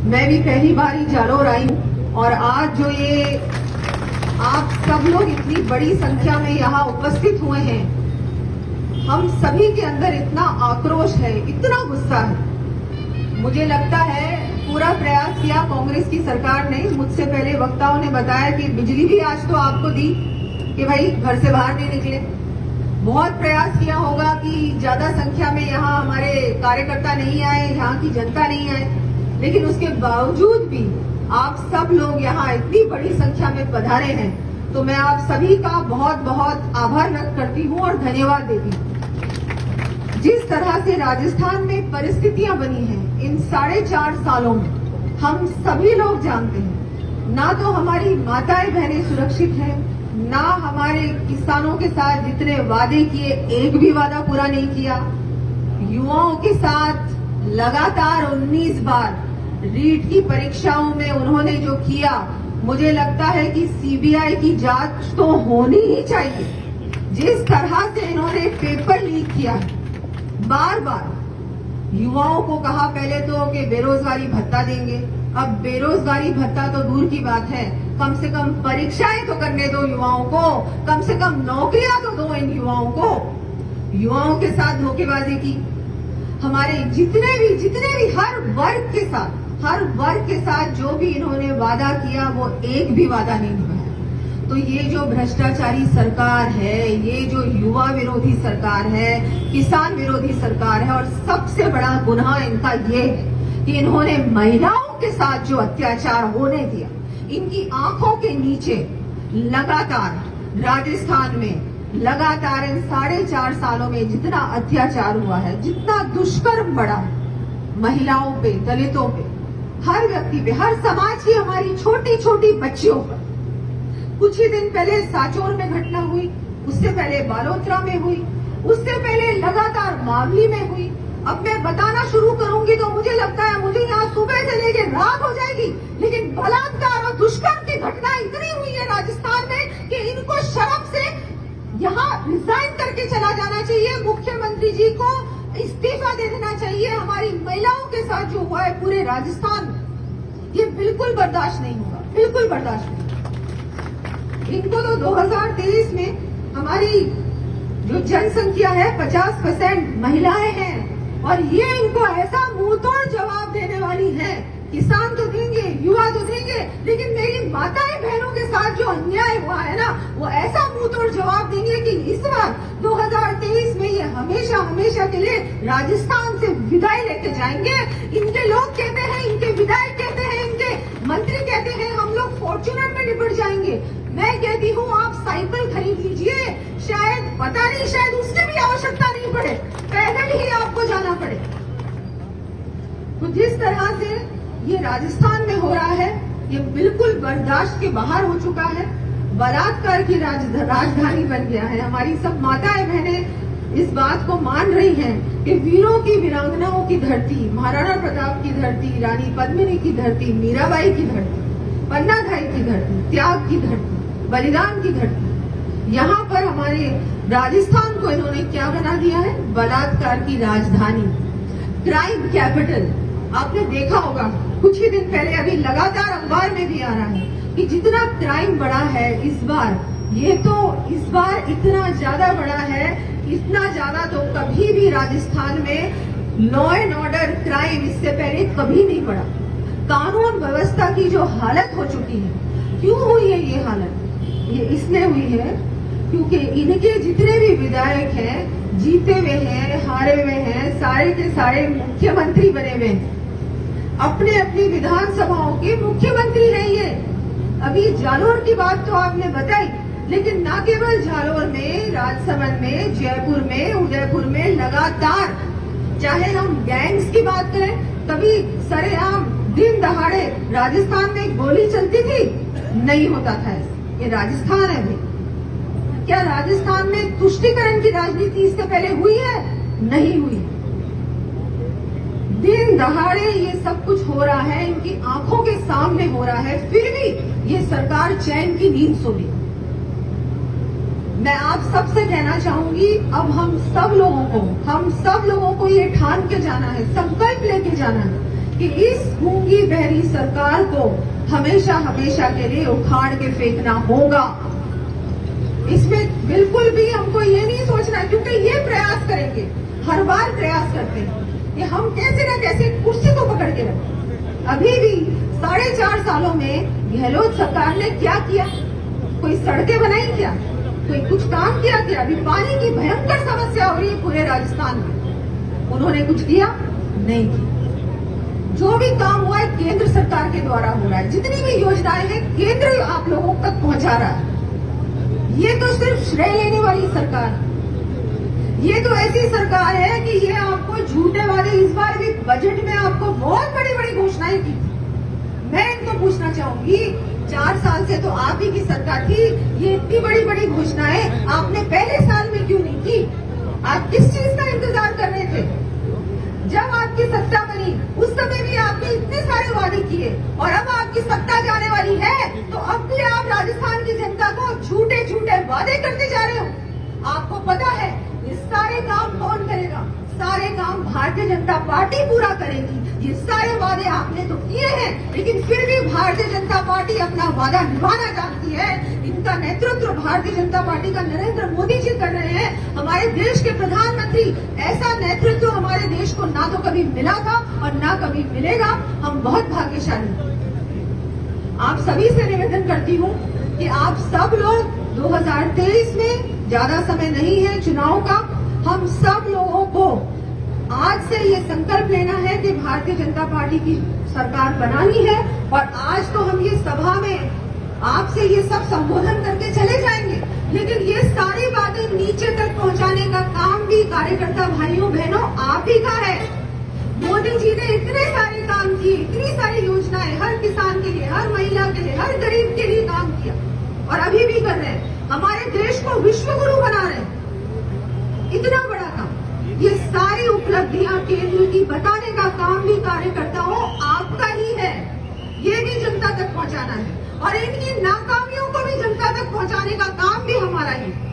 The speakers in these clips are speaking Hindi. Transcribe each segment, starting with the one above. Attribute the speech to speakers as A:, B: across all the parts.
A: मैं भी पहली बार ही जालोर आई हूँ और आज जो ये आप सब लोग इतनी बड़ी संख्या में यहाँ उपस्थित हुए हैं, हम सभी के अंदर इतना आक्रोश है, इतना गुस्सा है। मुझे लगता है पूरा प्रयास किया कांग्रेस की सरकार ने। मुझसे पहले वक्ताओं ने बताया कि बिजली भी आज तो आपको दी कि भाई घर से बाहर नहीं निकले। बहुत प्रयास किया होगा कि ज्यादा संख्या में यहाँ हमारे कार्यकर्ता नहीं आए, यहाँ की जनता नहीं आए, लेकिन उसके बावजूद भी आप सब लोग यहाँ इतनी बड़ी संख्या में पधारे हैं, तो मैं आप सभी का बहुत बहुत आभार व्यक्त करती हूँ और धन्यवाद देती हूँ। जिस तरह से राजस्थान में परिस्थितियां बनी हैं इन 4.5 सालों में, हम सभी लोग जानते हैं, ना तो हमारी माताएं बहनें सुरक्षित हैं, ना हमारे किसानों के साथ जितने वादे किए एक भी वादा पूरा नहीं किया। युवाओं के साथ लगातार 19 बार रीट की परीक्षाओं में उन्होंने जो किया, मुझे लगता है कि सीबीआई की जांच तो होनी ही चाहिए। जिस तरह से इन्होंने पेपर लीक किया, बार बार युवाओं को कहा पहले तो कि बेरोजगारी भत्ता देंगे, अब बेरोजगारी भत्ता तो दूर की बात है, कम से कम परीक्षाएं तो करने दो युवाओं को, कम से कम नौकरियां तो दो इन युवाओं को। युवाओं के साथ धोखेबाजी की, हमारे जितने भी हर वर्ग के साथ जो भी इन्होंने वादा किया वो एक भी वादा नहीं निभाया। तो ये जो भ्रष्टाचारी सरकार है, ये जो युवा विरोधी सरकार है, किसान विरोधी सरकार है, और सबसे बड़ा गुनाह इनका ये है कि इन्होंने महिलाओं के साथ जो अत्याचार होने दिया, इनकी आंखों के नीचे लगातार राजस्थान में लगातार इन 4.5 सालों में जितना अत्याचार हुआ है, जितना दुष्कर्म बढ़ा है, महिलाओं पे, दलितों पे, हर व्यक्ति पे, हर समाज की हमारी छोटी छोटी बच्चियों पर। कुछ ही दिन पहले साचोर में घटना हुई, उससे पहले बालोतरा में हुई, उससे पहले लगातार मावली में हुई। अब मैं बताना शुरू करूंगी तो मुझे लगता है मुझे यहाँ सुबह से लेकर रात हो जाएगी, लेकिन बलात्कार और दुष्कर्म की घटना इतनी हुई है राजस्थान में कि इनको शर्म से यहाँ रिजाइन करके चला जाना चाहिए। मुख्यमंत्री जी को इस्तीफा दे देना चाहिए। हमारी महिलाओं के साथ जो हुआ है पूरे राजस्थान में, ये बिल्कुल बर्दाश्त नहीं होगा, बिल्कुल बर्दाश्त नहीं। इनको तो 2023 में हमारी जो जनसंख्या है 50% महिलाएं हैं, और ये इनको ऐसा मुंहतोड़ जवाब देने वाली है। किसान तो देंगे, युवा तो देंगे, लेकिन मेरी माताएं बहनों के साथ जो अन्याय हुआ है ना, वो ऐसा मुंहतोड़ जवाब देंगे कि इस बार 2023 में ये हमेशा हमेशा के लिए राजस्थान से विदाई लेके जाएंगे। इनके लोग कहते हैं, इनके विधायक कहते हैं, इनके मंत्री कहते हैं हम लोग फॉर्च्यूनर में निपट जाएंगे। मैं कहती हूँ आप साइकिल खरीद लीजिए, शायद पता नहीं, शायद उसकी भी आवश्यकता नहीं पड़े, पैदल ही आपको जाना पड़े। तो जिस तरह से ये राजस्थान में हो रहा है, ये बिल्कुल बर्दाश्त के बाहर हो चुका है। बलात्कार की राजधानी बन गया है। हमारी सब माताएं बहनें इस बात को मान रही हैं कि वीरों की, वीरांगनाओं की धरती, महाराणा प्रताप की धरती, रानी पद्मिनी की धरती, मीराबाई की धरती, पन्नाधाई की धरती, त्याग की धरती, बलिदान की धरती, यहाँ पर हमारे राजस्थान को इन्होंने क्या बना दिया है? बलात्कार की राजधानी, क्राइम कैपिटल। आपने देखा होगा कुछ ही दिन पहले, अभी लगातार अखबार में भी आ रहा है कि जितना क्राइम बढ़ा है इस बार, ये तो इस बार इतना ज्यादा बढ़ा है, इतना ज्यादा तो कभी भी राजस्थान में लॉ एंड ऑर्डर क्राइम इससे पहले कभी नहीं बढ़ा। कानून व्यवस्था की जो हालत हो चुकी है, क्यों हुई है ये हालत? ये इसलिए हुई है क्योंकि इनके जितने भी विधायक हैं, जीते हुए हैं, हारे हुए हैं, सारे के सारे मुख्यमंत्री बने हुए हैं, अपने अपनी विधानसभाओं के मुख्यमंत्री हैं ये। अभी जालोर की बात तो आपने बताई, लेकिन न केवल जालोर में, राजसमंद में, जयपुर में, उदयपुर में लगातार, चाहे हम गैंग्स की बात करें, कभी सरेआम दिन दहाड़े राजस्थान में गोली चलती थी, नहीं होता था। ये राजस्थान है भाई। क्या राजस्थान में तुष्टीकरण की राजनीति इससे पहले हुई है? नहीं हुई। दिन दहाड़े ये सब कुछ हो रहा है, इनकी आंखों के सामने हो रहा है, फिर भी ये सरकार चैन की नींद सो रही। मैं आप सबसे कहना चाहूंगी, अब हम सब लोगों को ये ठान के जाना है, संकल्प लेके जाना है कि इस गूंगी बहरी सरकार को हमेशा हमेशा के लिए उखाड़ के फेंकना होगा। इसमें बिल्कुल भी हमको ये नहीं सोचना, क्योंकि ये प्रयास करेंगे, हर बार प्रयास करते हैं कि हम कैसे न कैसे कुर्सी को पकड़ के रखें। अभी भी 4.5 सालों में गहलोत सरकार ने क्या किया? कोई सड़कें बनाई क्या? कोई कुछ काम किया क्या? अभी पानी की भयंकर समस्या हो रही है पूरे राजस्थान में, उन्होंने कुछ किया? नहीं किया। जो भी काम हुआ है केंद्र सरकार के द्वारा हो रहा है, जितनी भी योजनाएं हैं केंद्र आप लोगों तक पहुंचा रहा है। ये तो सिर्फ श्रेय लेने वाली सरकार, ये तो ऐसी सरकार है कि ये आपको झूठे वादे, इस बार भी बजट में आपको बहुत बड़ी बड़ी घोषणाएं की। मैं इनको पूछना चाहूंगी, 4 साल से तो आप ही की सरकार थी, ये इतनी बड़ी बड़ी घोषणाएं आपने पहले साल में क्यों नहीं की? आप किस चीज का इंतजार कर रहे थे? जब आपकी सत्ता बनी उस समय भी आपने इतने सारे वादे किए, और अब आपकी सत्ता जाने वाली है तो अब भी आप राजस्थान की जनता को झूठे झूठे वादे करते जा रहे हो। आपको पता है ये सारे काम कौन करेगा? सारे काम भारतीय जनता पार्टी पूरा करेगी। ये सारे वादे आपने तो किए हैं, लेकिन फिर भी भारतीय जनता पार्टी अपना वादा निभाना चाहती है। इनका नेतृत्व भारतीय जनता पार्टी का नरेंद्र मोदी जी कर रहे हैं, हमारे देश के प्रधानमंत्री। ऐसा नेतृत्व हमारे देश को ना तो कभी मिला था और ना कभी मिलेगा। हम बहुत भाग्यशाली। आप सभी से निवेदन करती हूँ कि आप सब लोग 2023 में ज्यादा समय नहीं है चुनाव का, हम सब लोगों को आज से ये संकल्प लेना है कि भारतीय जनता पार्टी की सरकार बनानी है। और आज तो हम ये सभा में आपसे ये सब संबोधन करके चले जाएंगे, लेकिन ये सारी बातें नीचे तक पहुंचाने का काम भी कार्यकर्ता भाइयों बहनों आप ही का है। मोदी जी ने इतने सारे काम किए, इतनी सारी योजनाएं हर किसान के लिए, हर महिला के लिए, हर गरीब के लिए काम किया, और अभी भी कर रहे हैं। हमारे देश को विश्व गुरु बना रहे हैं। इतना बड़ा काम, ये सारी उपलब्धियां केंद्र की बताने का काम भी कार्यकर्ताओं आपका ही है। ये भी जनता तक पहुंचाना है, और इनकी नाकामियों को भी जनता तक पहुंचाने का काम भी हमारा ही है।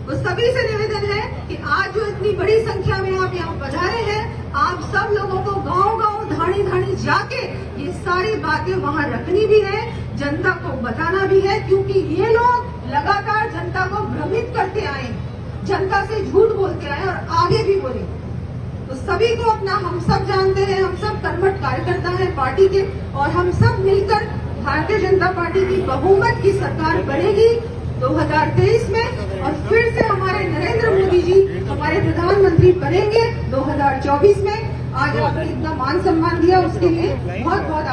A: तो सभी से निवेदन है कि आज जो इतनी बड़ी संख्या में आप यहाँ पधारे हैं, आप सब लोगों को गांव-गांव, धानी-धानी जाके ये सारी बातें वहाँ रखनी भी है, जनता को बताना भी है, क्योंकि ये लोग लगातार जनता को भ्रमित करते आए, जनता से झूठ बोलते आए और आगे भी बोले। तो सभी को अपना, हम सब जानते हैं, हम सब कर्मठ कार्यकर्ता हैं पार्टी के, और हम सब मिलकर भारतीय जनता पार्टी की बहुमत की सरकार बनेगी 2023 में, और फिर से हमारे नरेंद्र मोदी जी हमारे प्रधानमंत्री बनेंगे 2024 में। आज आपने इतना मान सम्मान दिया उसके लिए बहुत बहुत